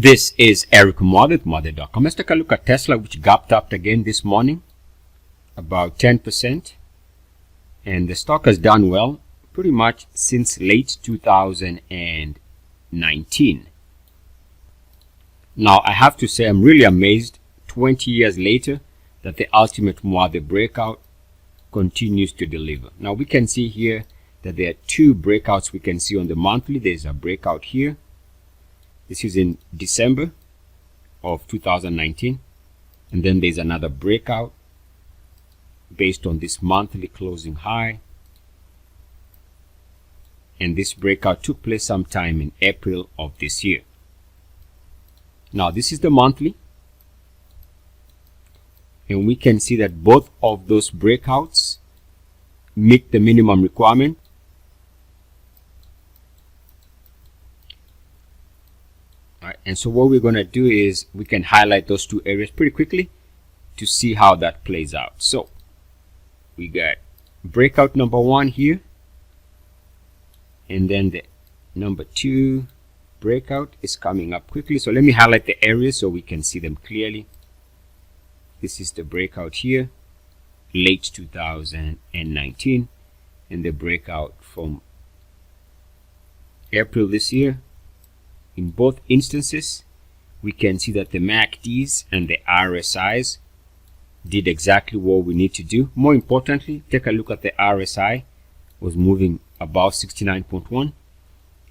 This is Eric Muathe, Muathe.com. Let's take a look at Tesla, which gapped up again this morning, about 10%. And the stock has done well pretty much since late 2019. Now, I have to say I'm really amazed 20 years later that the ultimate Muathe breakout continues to deliver. Now, we can see here that there are two breakouts we can see on the monthly. There's a breakout here. This is in December of 2019. And then there's another breakout based on this monthly closing high. And this breakout took place sometime in April of this year. Now, this is the monthly. And we can see that both of those breakouts meet the minimum requirement. All right, and so what we're going to do is we can highlight those two areas pretty quickly to see how that plays out. So we got breakout number one here, and then the number two breakout is coming up quickly. So let me highlight the areas so we can see them clearly. This is the breakout here, late 2019, and the breakout from April this year. In both instances, we can see that the MACDs and the RSIs did exactly what we need to do. More importantly, take a look at the RSI was moving above 69.1,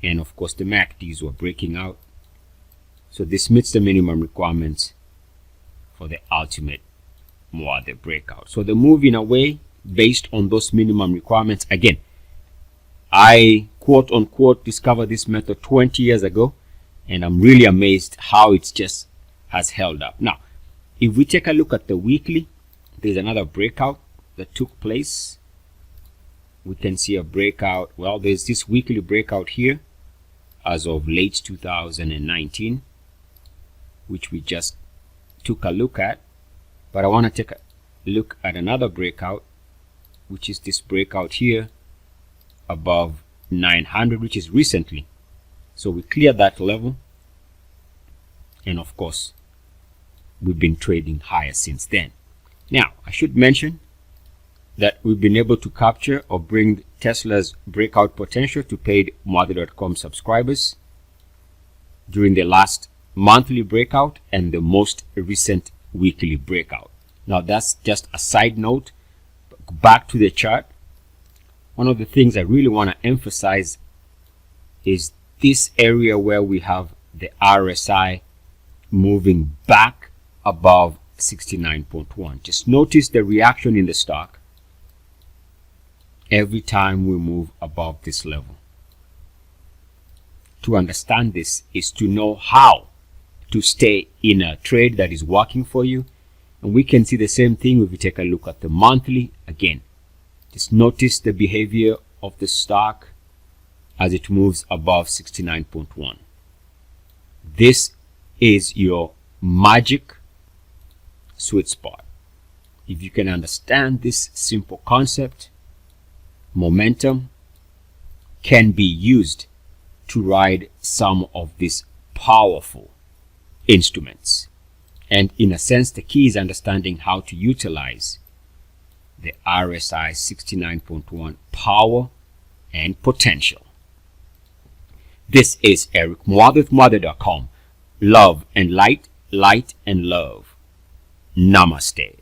and of course the MACDs were breaking out. So this meets the minimum requirements for the ultimate Muathe breakout. So the move in a way based on those minimum requirements. Again, I quote unquote discovered this method 20 years ago, and I'm really amazed how it just has held up. Now, if we take a look at the weekly, there's another breakout that took place. We can see a breakout. Well, there's this weekly breakout here as of late 2019, which we just took a look at. But I want to take a look at another breakout, which is this breakout here above 900, which is recently. So we cleared that level, and of course we've been trading higher since then. Now, I should mention that we've been able to capture or bring Tesla's breakout potential to paid Muathe.com subscribers during the last monthly breakout and the most recent weekly breakout. Now, that's just a side note. Back to the chart. One of the things I really want to emphasize is this area where we have the RSI moving back above 69.1. Just notice the reaction in the stock every time we move above this level. To understand this is to know how to stay in a trade that is working for you. And we can see the same thing if we take a look at the monthly. Again, just notice the behavior of the stock as it moves above 69.1. This is your magic sweet spot. If you can understand this simple concept, momentum can be used to ride some of these powerful instruments. And in a sense, the key is understanding how to utilize the RSI 69.1 power and potential. This is Eric Muathe, Muathe.com. Love and light, light and love. Namaste.